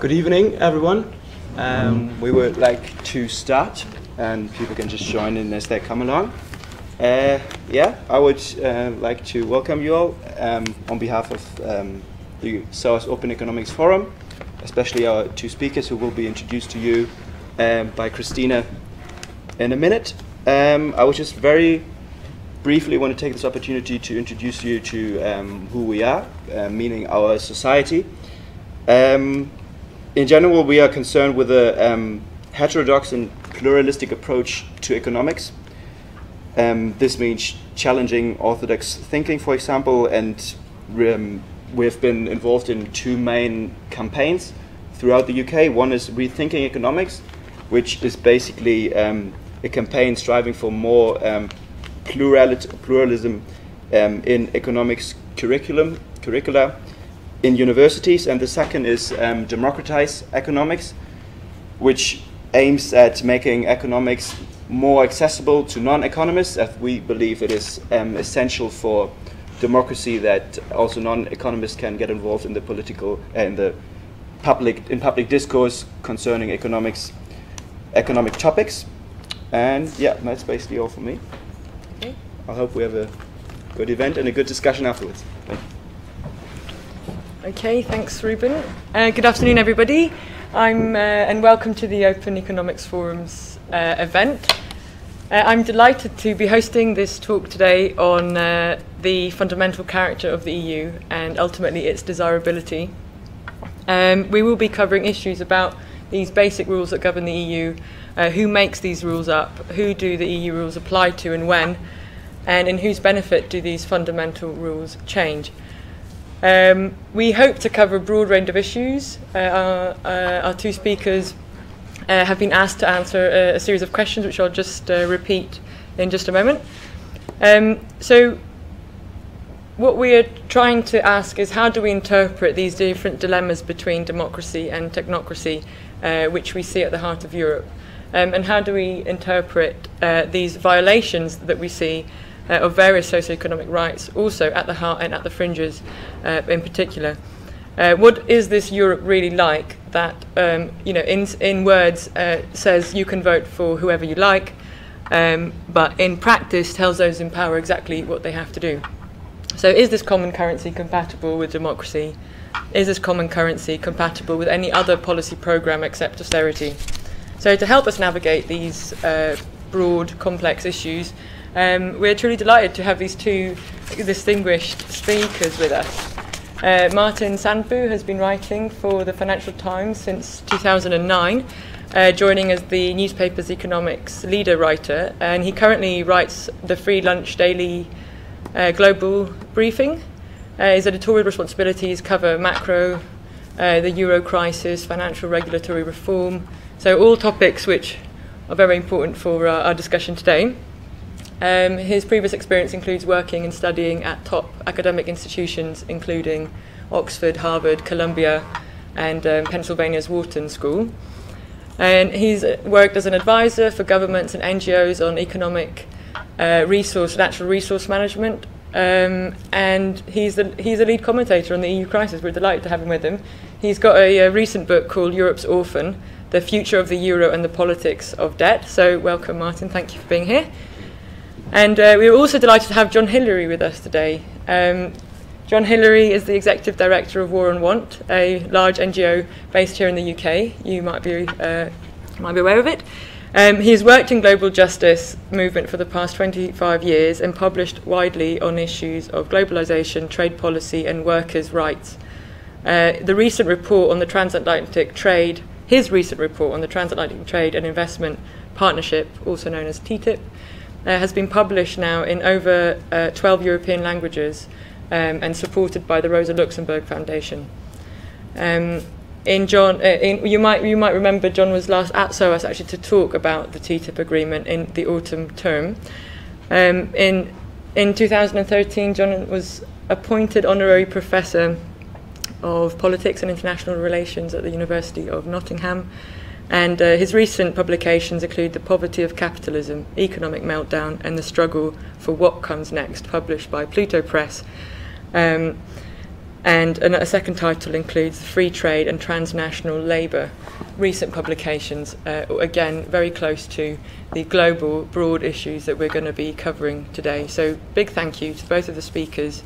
Good evening, everyone. We would like to start, and people can just join in as they come along. I would like to welcome you all on behalf of the SOAS Open Economics Forum, especially our two speakers who will be introduced to you by Christina in a minute. I would just very briefly want to take this opportunity to introduce you to who we are, meaning our society. In general, we are concerned with a heterodox and pluralistic approach to economics. This means challenging orthodox thinking, for example, and we've been involved in two main campaigns throughout the UK. One is Rethinking Economics, which is basically a campaign striving for more pluralism in economics curricula in universities, and the second is Democratize Economics, which aims at making economics more accessible to non-economists, as we believe it is essential for democracy that also non-economists can get involved in the political and the public discourse concerning economic topics. And yeah, that's basically all for me. Okay. I hope we have a good event and a good discussion afterwards. Thank you. Okay, thanks, Ruben. Good afternoon, everybody. And welcome to the Open Economics Forum's event. I'm delighted to be hosting this talk today on the fundamental character of the EU and ultimately its desirability. We will be covering issues about these basic rules that govern the EU, who makes these rules up, who do the EU rules apply to and when, and in whose benefit do these fundamental rules change. We hope to cover a broad range of issues. Our two speakers have been asked to answer a series of questions, which I'll just repeat in just a moment. So what we are trying to ask is, how do we interpret these different dilemmas between democracy and technocracy, which we see at the heart of Europe? And how do we interpret these violations that we see of various socioeconomic rights, also at the heart and at the fringes in particular? What is this Europe really like that, in words says you can vote for whoever you like, but in practice tells those in power exactly what they have to do? So is this common currency compatible with democracy? Is this common currency compatible with any other policy programme except austerity? So to help us navigate these broad, complex issues, we're truly delighted to have these two distinguished speakers with us. Martin Sanford has been writing for the Financial Times since 2009, joining as the newspaper's economics leader writer, and he currently writes the Free Lunch Daily Global Briefing. His editorial responsibilities cover macro, the euro crisis, financial regulatory reform, so all topics which are very important for our discussion today. His previous experience includes working and studying at top academic institutions, including Oxford, Harvard, Columbia, and Pennsylvania's Wharton School. And he's worked as an advisor for governments and NGOs on economic natural resource management. And he's a lead commentator on the EU crisis. We're delighted to have him with him. He's got a recent book called Europe's Orphan: The Future of the Euro and the Politics of Debt. So welcome, Martin. Thank you for being here. And we're also delighted to have John Hilary with us today. John Hilary is the Executive Director of War and Want, a large NGO based here in the UK. You might be aware of it. He has worked in global justice movement for the past 25 years and published widely on issues of globalization, trade policy, and workers' rights. His recent report on the transatlantic trade and investment partnership, also known as TTIP, has been published now in over 12 European languages and supported by the Rosa Luxemburg Foundation. You might remember John was last at SOAS actually to talk about the TTIP agreement in the autumn term. In 2013, John was appointed honorary professor of politics and international relations at the University of Nottingham. And his recent publications include The Poverty of Capitalism, Economic Meltdown, and The Struggle for What Comes Next, published by Pluto Press. And a second title includes Free Trade and Transnational Labour, recent publications, again, very close to the global, broad issues that we're going to be covering today. So big thank you to both of the speakers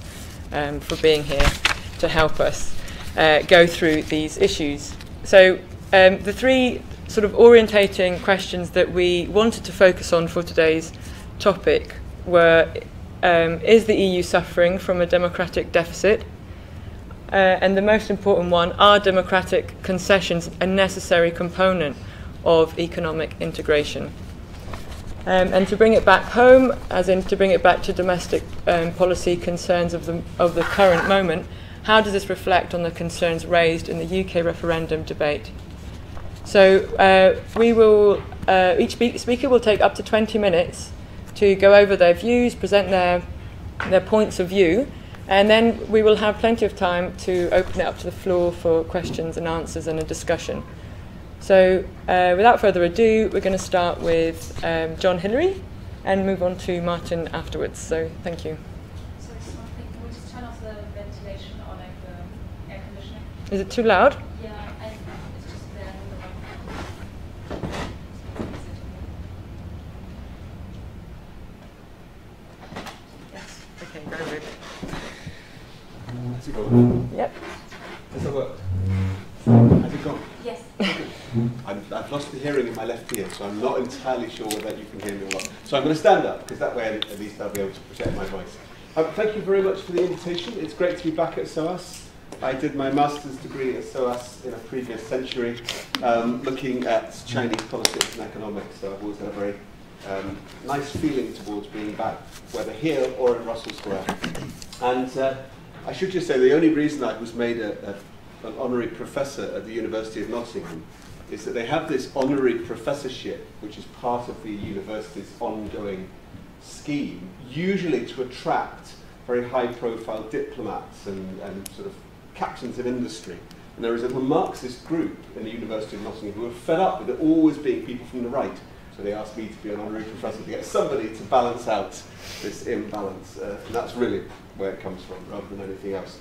for being here to help us go through these issues. So the three sort of orientating questions that we wanted to focus on for today's topic were, is the EU suffering from a democratic deficit? And the most important one, are democratic concessions a necessary component of economic integration? And to bring it back home, as in to bring it back to domestic policy concerns of the current moment, how does this reflect on the concerns raised in the UK referendum debate? So we will, each speaker will take up to 20 minutes to go over their views, present their points of view, and then we will have plenty of time to open it up to the floor for questions and answers and a discussion. So without further ado, we're going to start with John Hilary and move on to Martin afterwards. So thank you. Sorry, can we just turn off the ventilation or like the air conditioning? Is it too loud? Yeah, it's just there. Yes. Okay, very good. Has it gone? Yep. Has it worked? Has it gone? Yes. I've lost the hearing in my left ear, so I'm not entirely sure whether you can hear me or not. So I'm going to stand up, because that way at least I'll be able to protect my voice. Thank you very much for the invitation. It's great to be back at SOAS. I did my master's degree at SOAS in a previous century, looking at Chinese politics and economics, so I've always had a very nice feeling towards being back, whether here or in Russell Square. And I should just say the only reason I was made an honorary professor at the University of Nottingham is that they have this honorary professorship, which is part of the university's ongoing scheme, usually to attract very high-profile diplomats and sort of captains of industry. And there is a Marxist group in the University of Nottingham who are fed up with it always being people from the right. So they asked me to be an honorary professor to get somebody to balance out this imbalance. And that's really where it comes from, rather than anything else.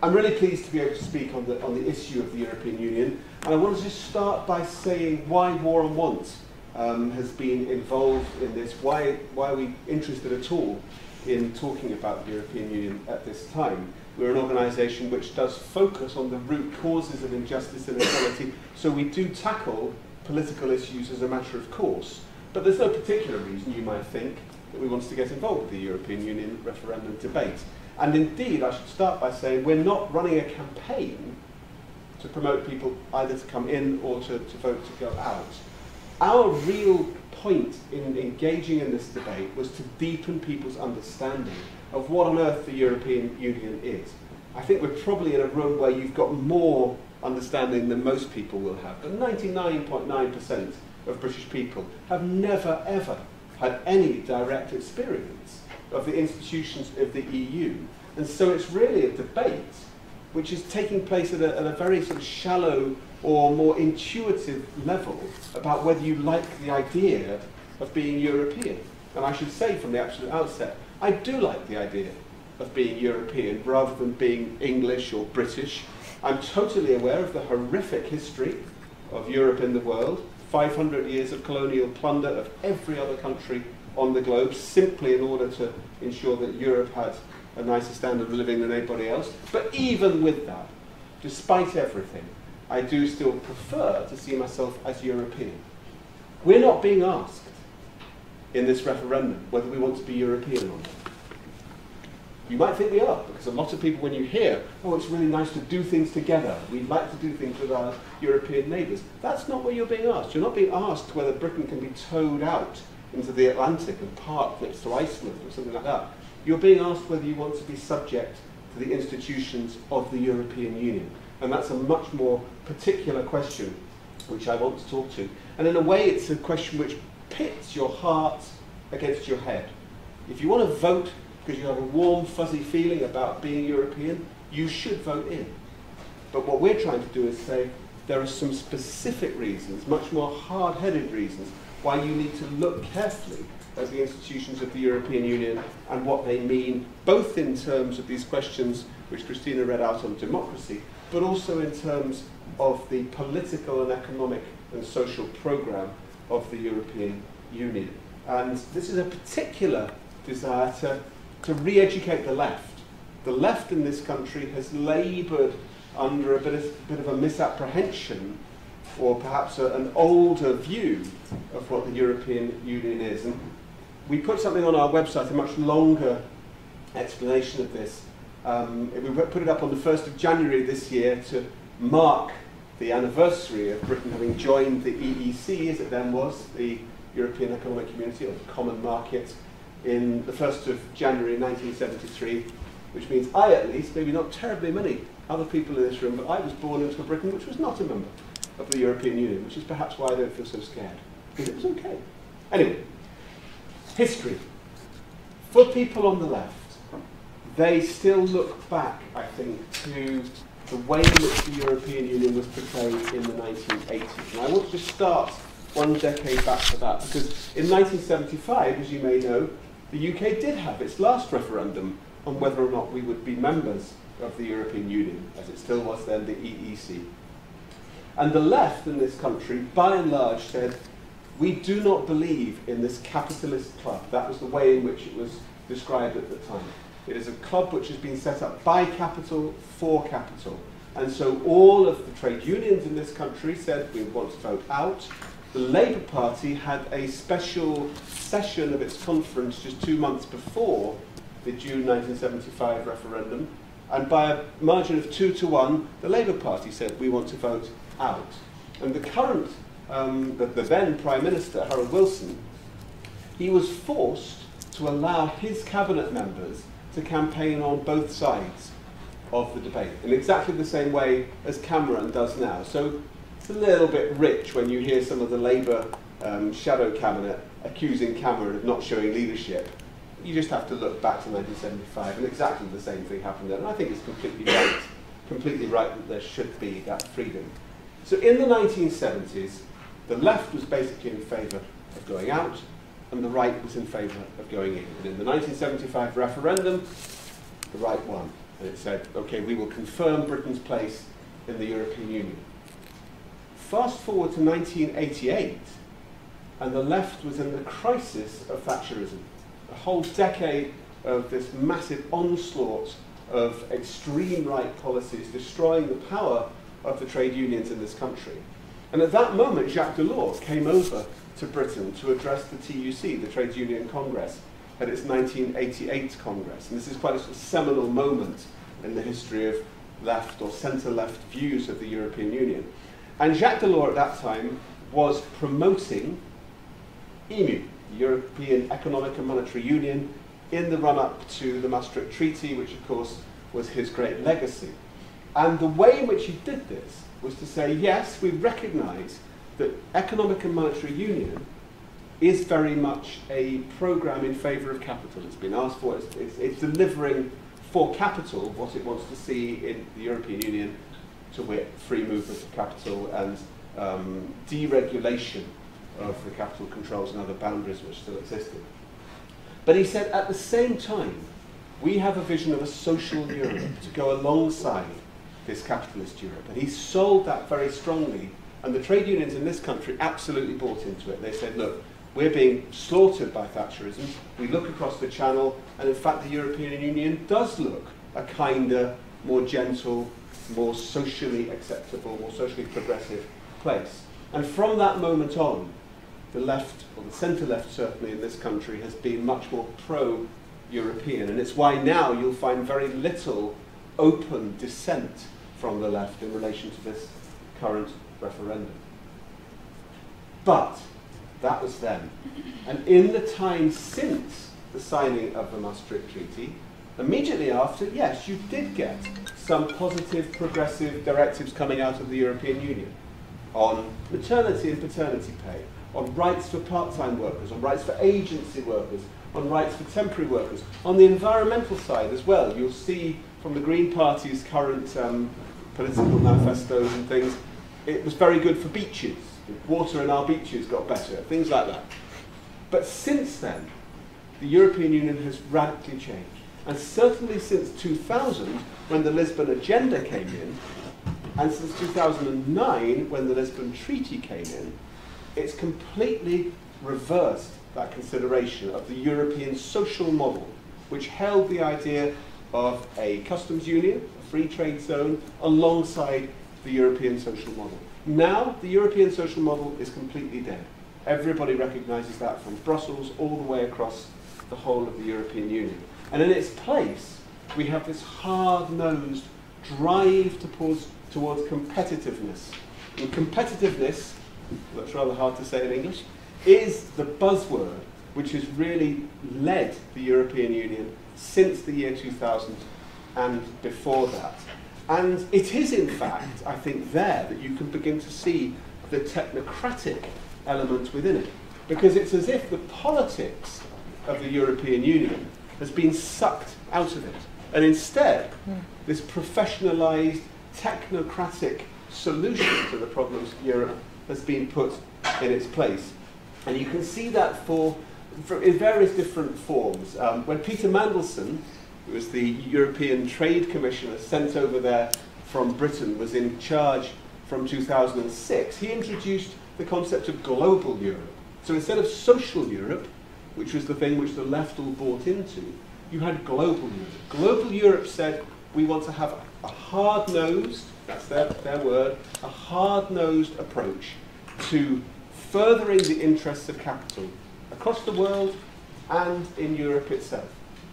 I'm really pleased to be able to speak on the issue of the European Union. And I want to just start by saying why War on Want has been involved in this. Why are we interested at all in talking about the European Union at this time? We're an organisation which does focus on the root causes of injustice and inequality, so we do tackle political issues as a matter of course. But there's no particular reason, you might think, that we want to get involved with the European Union referendum debate. And indeed, I should start by saying we're not running a campaign to promote people either to come in or to vote to go out. Our real point in engaging in this debate was to deepen people's understanding of what on earth the European Union is. I think we're probably in a room where you've got more understanding than most people will have. But 99.9% of British people have never, ever had any direct experience of the institutions of the EU. And so it's really a debate which is taking place at a very sort of shallow or more intuitive level about whether you like the idea of being European. And I should say from the absolute outset, I do like the idea of being European rather than being English or British. I'm totally aware of the horrific history of Europe in the world, 500 years of colonial plunder of every other country on the globe, simply in order to ensure that Europe had a nicer standard of living than anybody else. But even with that, despite everything, I do still prefer to see myself as European. We're not being asked in this referendum whether we want to be European or not. You might think we are, because a lot of people, when you hear, oh, it's really nice to do things together, we'd like to do things with our European neighbours, that's not what you're being asked. You're not being asked whether Britain can be towed out into the Atlantic and parked next to Iceland or something like that. You're being asked whether you want to be subject to the institutions of the European Union. And that's a much more particular question which I want to talk to. And in a way, it's a question which pits your heart against your head. If you want to vote because you have a warm, fuzzy feeling about being European, you should vote in. But what we're trying to do is say there are some specific reasons, much more hard-headed reasons, why you need to look carefully at the institutions of the European Union and what they mean, both in terms of these questions which Christina read out on democracy, but also in terms of the political and economic and social programme of the European Union. And this is a particular desire to re-educate the left. The left in this country has laboured under a bit of a misapprehension, or perhaps an older view of what the European Union is. And we put something on our website, a much longer explanation of this. We put it up on the 1st of January this year to mark the anniversary of Britain having joined the EEC, as it then was, the European Economic Community, or the Common Market, in the 1st of January 1973, which means I, at least, maybe not terribly many other people in this room, but I was born into a Britain which was not a member of the European Union, which is perhaps why I don't feel so scared, because it was okay. Anyway, history. For people on the left, they still look back, I think, to the way in which the European Union was portrayed in the 1980s. And I want to just start one decade back to that, because in 1975, as you may know, the UK did have its last referendum on whether or not we would be members of the European Union, as it still was then, the EEC. And the left in this country, by and large, said, we do not believe in this capitalist club. That was the way in which it was described at the time. It is a club which has been set up by capital, for capital. And so all of the trade unions in this country said we want to vote out. The Labour Party had a special session of its conference just 2 months before the June 1975 referendum, and by a margin of 2-1, the Labour Party said we want to vote out. And the current, the then Prime Minister, Harold Wilson, he was forced to allow his cabinet members to campaign on both sides of the debate, in exactly the same way as Cameron does now. So it's a little bit rich when you hear some of the Labour shadow cabinet accusing Cameron of not showing leadership. You just have to look back to 1975, and exactly the same thing happened then. And I think it's completely right that there should be that freedom. So in the 1970s, the left was basically in favour of going out, and the right was in favour of going in. And in the 1975 referendum, the right won. And it said, okay, we will confirm Britain's place in the European Union. Fast forward to 1988, and the left was in the crisis of Thatcherism. A whole decade of this massive onslaught of extreme right policies destroying the power of the trade unions in this country. And at that moment, Jacques Delors came over to Britain to address the TUC, the Trades Union Congress, at its 1988 Congress. And this is quite a sort of seminal moment in the history of left or centre-left views of the European Union. And Jacques Delors at that time was promoting EMU, the European Economic and Monetary Union, in the run-up to the Maastricht Treaty, which of course was his great legacy. And the way in which he did this was to say, yes, we recognise that economic and monetary union is very much a programme in favour of capital. It's been asked for, it's delivering for capital what it wants to see in the European Union, to wit, free movement of capital and deregulation of the capital controls and other boundaries which still existed. But he said, at the same time, we have a vision of a social Europe to go alongside this capitalist Europe. And he sold that very strongly, and the trade unions in this country absolutely bought into it. They said, look, we're being slaughtered by Thatcherism. We look across the channel, and in fact the European Union does look a kinder, more gentle, more socially acceptable, more socially progressive place. And from that moment on, the left, or the centre-left certainly in this country, has been much more pro-European. And it's why now you'll find very little open dissent from the left in relation to this current referendum. But that was then. And in the time since the signing of the Maastricht Treaty, immediately after, yes, you did get some positive, progressive directives coming out of the European Union on maternity and paternity pay, on rights for part-time workers, on rights for agency workers, on rights for temporary workers. On the environmental side as well, you'll see from the Green Party's current political manifestos and things, it was very good for beaches. water in our beaches got better, things like that. But since then, the European Union has radically changed. And certainly since 2000, when the Lisbon Agenda came in, and since 2009, when the Lisbon Treaty came in, it's completely reversed that consideration of the European social model, which held the idea of a customs union, a free trade zone, alongside the European social model. Now, the European social model is completely dead. Everybody recognises that from Brussels all the way across the whole of the European Union. And in its place, we have this hard-nosed drive towards competitiveness. And competitiveness, that's rather hard to say in English, is the buzzword which has really led the European Union since the year 2000 and before that. And it is, in fact, I think there that you can begin to see the technocratic element within it. Because it's as if the politics of the European Union has been sucked out of it. And instead, this professionalised, technocratic solution to the problems of Europe has been put in its place. And you can see that in various different forms. When Peter Mandelson, who was the European Trade Commissioner sent over there from Britain, was in charge from 2006, he introduced the concept of global Europe. So instead of social Europe, which was the thing which the left all bought into, you had global Europe. Global Europe said, we want to have a hard-nosed, that's their word, a hard-nosed approach to furthering the interests of capital across the world and in Europe itself.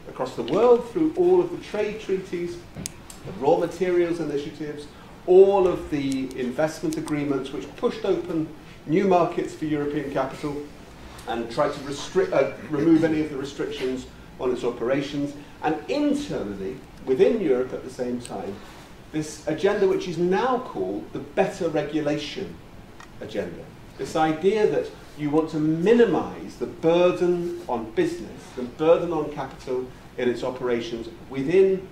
Across the world through all of the trade treaties, the raw materials initiatives, all of the investment agreements which pushed open new markets for European capital and tried to remove any of the restrictions on its operations, and internally, within Europe at the same time, this agenda which is now called the better regulation agenda. This idea that you want to minimise the burden on business, the burden on capital in its operations within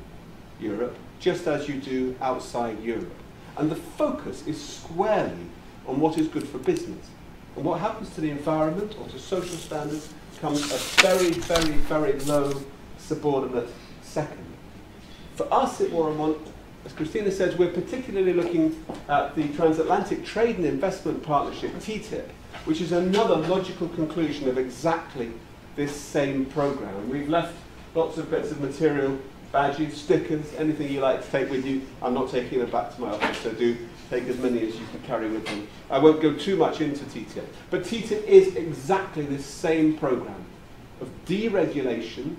Europe, just as you do outside Europe. And the focus is squarely on what is good for business. And what happens to the environment or to social standards comes a very, very, very low subordinate second. For us at Warren, as Christina says, we're particularly looking at the Transatlantic Trade and Investment Partnership, TTIP, which is another logical conclusion of exactly this same programme. We've left lots of bits of material, badges, stickers, anything you like to take with you. I'm not taking them back to my office, so do take as many as you can carry with you. I won't go too much into TTIP, but TTIP is exactly this same programme of deregulation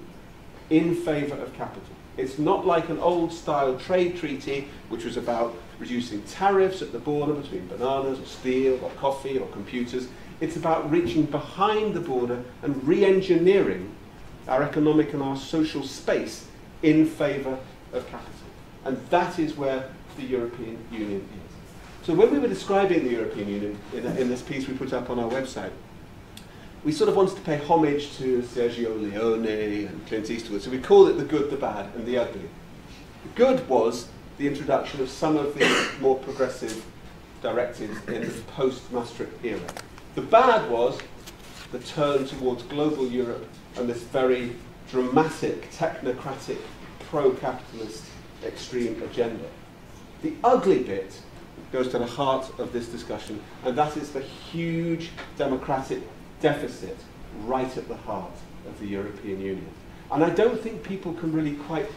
in favour of capital. It's not like an old-style trade treaty, which was about reducing tariffs at the border between bananas or steel or coffee or computers. It's about reaching behind the border and re-engineering our economic and our social space in favour of capital. And that is where the European Union is. So when we were describing the European Union in this piece we put up on our website, we sort of wanted to pay homage to Sergio Leone and Clint Eastwood, so we called it the good, the bad, and the ugly. The good was the introduction of some of the more progressive directives in the post-Maastricht era. The bad was the turn towards global Europe and this very dramatic, technocratic, pro-capitalist extreme agenda. The ugly bit goes to the heart of this discussion, and that is the huge democratic deficit right at the heart of the European Union. And I don't think people can really quite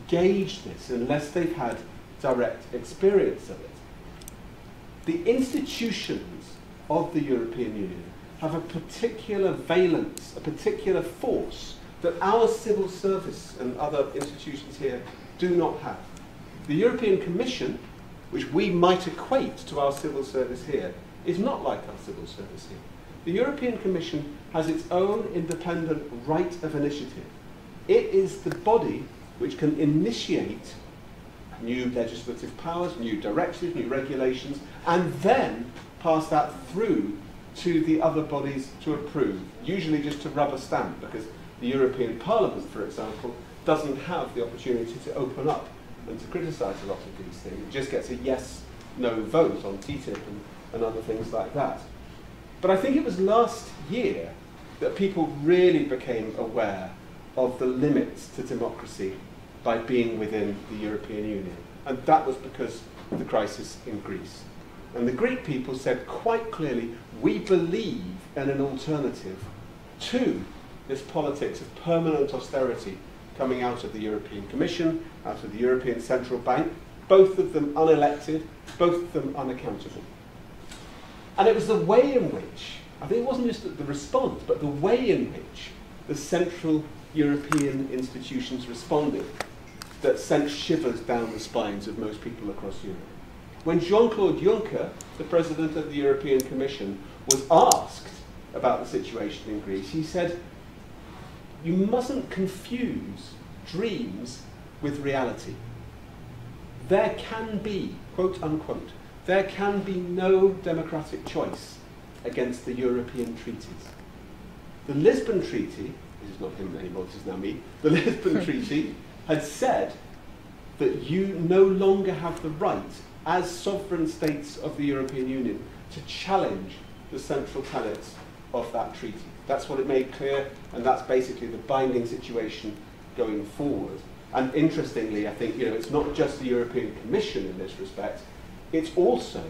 gauge this unless they've had direct experience of it. The institutions of the European Union have a particular valence, a particular force that our civil service and other institutions here do not have. The European Commission, which we might equate to our civil service here, is not like our civil service here. The European Commission has its own independent right of initiative. It is the body which can initiate new legislative powers, new directives, new regulations, and then pass that through to the other bodies to approve, usually just to rubber stamp, because the European Parliament, for example, doesn't have the opportunity to open up and to criticise a lot of these things. It just gets a yes-no vote on TTIP and other things like that. But I think it was last year that people really became aware of the limits to democracy by being within the European Union. And that was because of the crisis in Greece. And the Greek people said quite clearly, we believe in an alternative to this politics of permanent austerity coming out of the European Commission, out of the European Central Bank, both of them unelected, both of them unaccountable. And it was the way in which, I think it wasn't just the response, but the way in which the Central European institutions responded that sent shivers down the spines of most people across Europe. When Jean-Claude Juncker, the President of the European Commission, was asked about the situation in Greece, he said, you mustn't confuse dreams with reality. There can be, quote unquote, there can be no democratic choice against the European treaties. The Lisbon Treaty, this is not him anymore, this is now me, the Lisbon Treaty had said that you no longer have the right, as sovereign states of the European Union, to challenge the central tenets of that treaty. That's what it made clear, and that's basically the binding situation going forward. And interestingly, I think it's not just the European Commission in this respect, it's also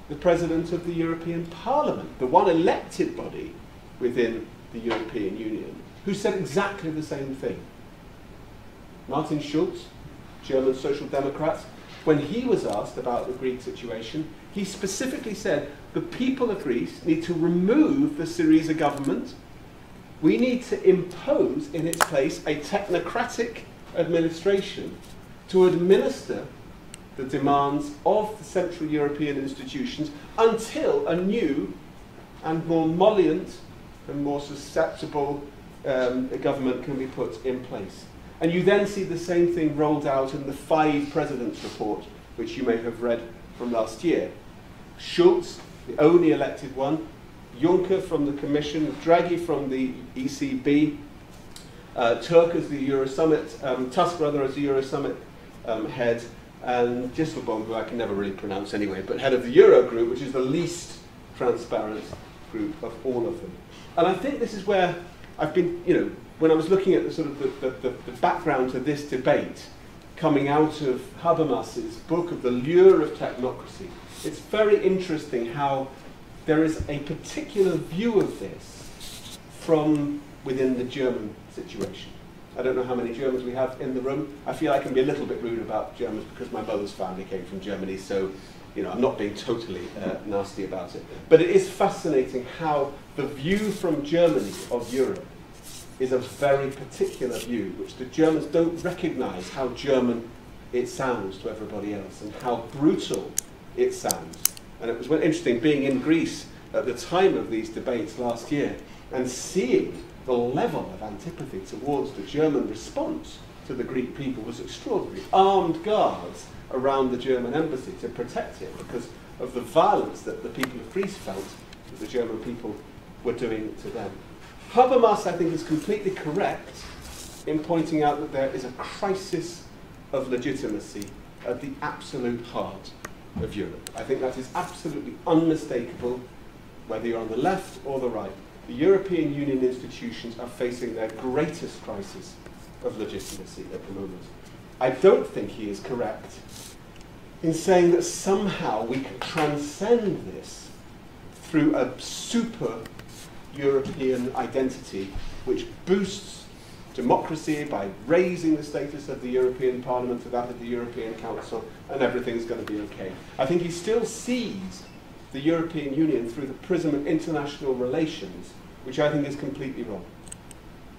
the President of the European Parliament, the one elected body within the European Union, who said exactly the same thing. Martin Schulz, German Social Democrat, when he was asked about the Greek situation, he specifically said the people of Greece need to remove the Syriza government. We need to impose in its place a technocratic administration to administer the demands of the Central European institutions until a new and more mollient and more susceptible government can be put in place. And you then see the same thing rolled out in the 5 Presidents report, which you may have read from last year. Schulz, the only elected one, Juncker from the Commission, Draghi from the ECB, Tusk as the Euro Summit, Tusk rather as the Euro Summit head, and Dijsselbloem, who I can never really pronounce anyway, but head of the Euro Group, which is the least transparent group of all of them. And I think this is where I've been, when I was looking at the sort of the background to this debate, coming out of Habermas's book of The Lure of Technocracy, it's very interesting how there is a particular view of this from within the German situation. I don't know how many Germans we have in the room. I feel I can be a little bit rude about Germans because my mother's family came from Germany, so I'm not being totally nasty about it. But it is fascinating how the view from Germany of Europe is a very particular view, which the Germans don't recognize how German it sounds to everybody else and how brutal it sounds. And it was interesting being in Greece at the time of these debates last year and seeing the level of antipathy towards the German response to the Greek people was extraordinary. Armed guards around the German embassy to protect it because of the violence that the people of Greece felt that the German people were doing to them. Habermas, I think, is completely correct in pointing out that there is a crisis of legitimacy at the absolute heart of Europe. I think that is absolutely unmistakable, whether you're on the left or the right. The European Union institutions are facing their greatest crisis of legitimacy at the moment. I don't think he is correct in saying that somehow we can transcend this through a super European identity which boosts democracy by raising the status of the European Parliament to that of the European Council, and everything's going to be okay. I think he still sees the European Union through the prism of international relations, which I think is completely wrong.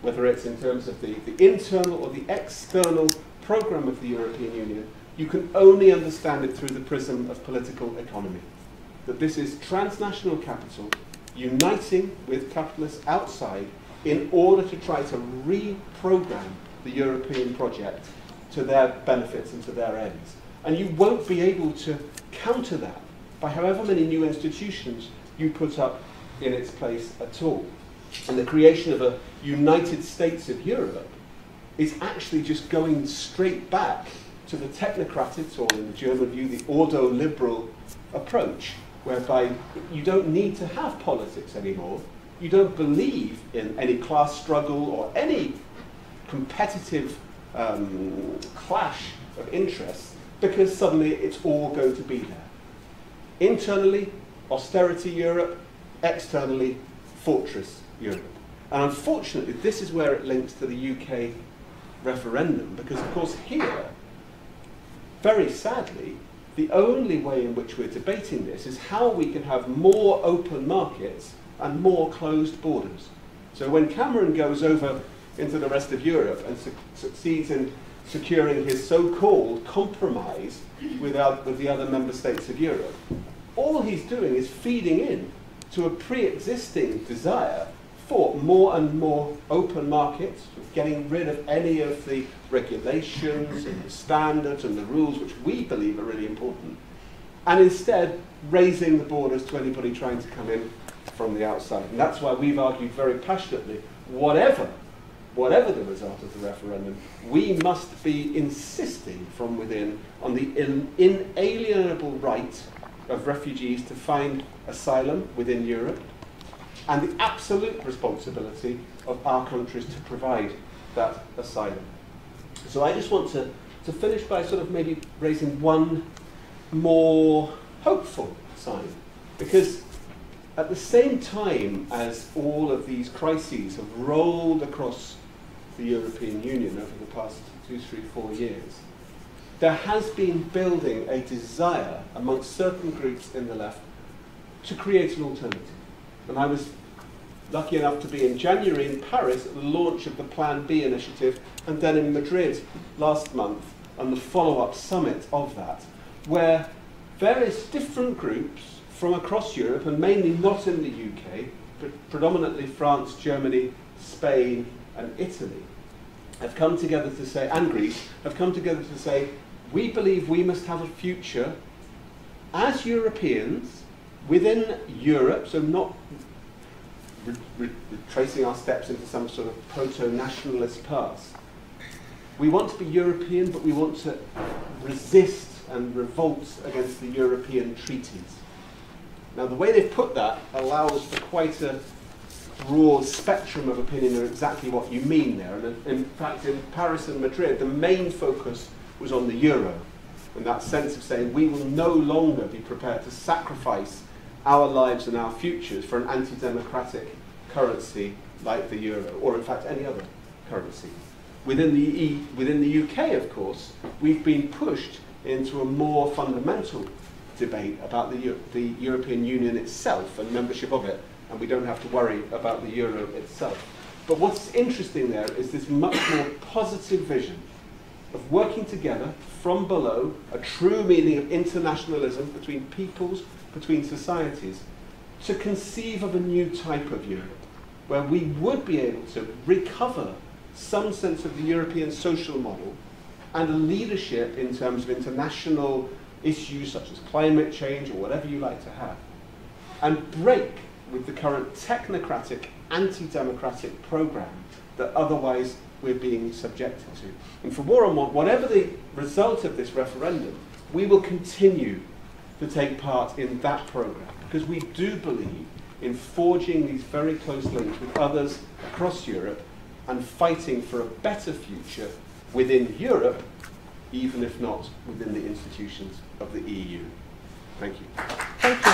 Whether it's in terms of the internal or the external program of the European Union, you can only understand it through the prism of political economy. That this is transnational capital uniting with capitalists outside in order to try to reprogram the European project to their benefits and to their ends. And you won't be able to counter that by however many new institutions you put up in its place at all. And the creation of a United States of Europe is actually just going straight back to the technocratic, or in the German view, the ordo-liberal approach whereby you don't need to have politics anymore. You don't believe in any class struggle or any competitive clash of interests, because suddenly it's all going to be there. Internally, austerity Europe; externally, fortress Europe. And unfortunately, this is where it links to the UK referendum, because of course here, very sadly, the only way in which we're debating this is how we can have more open markets and more closed borders. So when Cameron goes over into the rest of Europe and succeeds in securing his so-called compromise with the other member states of Europe, all he's doing is feeding in to a pre-existing desire for more and more open markets, getting rid of any of the regulations and the standards and the rules which we believe are really important, and instead raising the borders to anybody trying to come in from the outside. And that's why we've argued very passionately, whatever the result of the referendum, we must be insisting from within on the inalienable right of refugees to find asylum within Europe, and the absolute responsibility of our countries to provide that asylum. So I just want to finish by sort of maybe raising one more hopeful sign, because at the same time as all of these crises have rolled across the European Union over the past 2, 3, 4 years, there has been building a desire amongst certain groups in the left to create an alternative. And I was lucky enough to be in January in Paris at the launch of the Plan B initiative, and then in Madrid last month on the follow-up summit of that, where various different groups from across Europe, and mainly not in the UK, but predominantly France, Germany, Spain, and Italy, have come together to say, and Greece, have come together to say, we believe we must have a future as Europeans within Europe, so not retracing our steps into some sort of proto-nationalist past. We want to be European, but we want to resist and revolt against the European treaties. Now, the way they've put that allows for quite a broad spectrum of opinion of exactly what you mean there. And in fact, in Paris and Madrid, the main focus was on the euro, and that sense of saying we will no longer be prepared to sacrifice our lives and our futures for an anti-democratic currency like the euro, or in fact any other currency. Within the UK, of course, we've been pushed into a more fundamental debate about the European Union itself and membership of it, and we don't have to worry about the euro itself. But what's interesting there is this much more positive vision of working together from below, a true meaning of internationalism between peoples, between societies, to conceive of a new type of Europe, where we would be able to recover some sense of the European social model and a leadership in terms of international issues such as climate change or whatever you like to have, and break with the current technocratic, anti-democratic program that otherwise we're being subjected to. And for War on Want, whatever the result of this referendum, we will continue to take part in that program, because we do believe in forging these very close links with others across Europe and fighting for a better future within Europe, even if not within the institutions of the EU. Thank you. Thank you.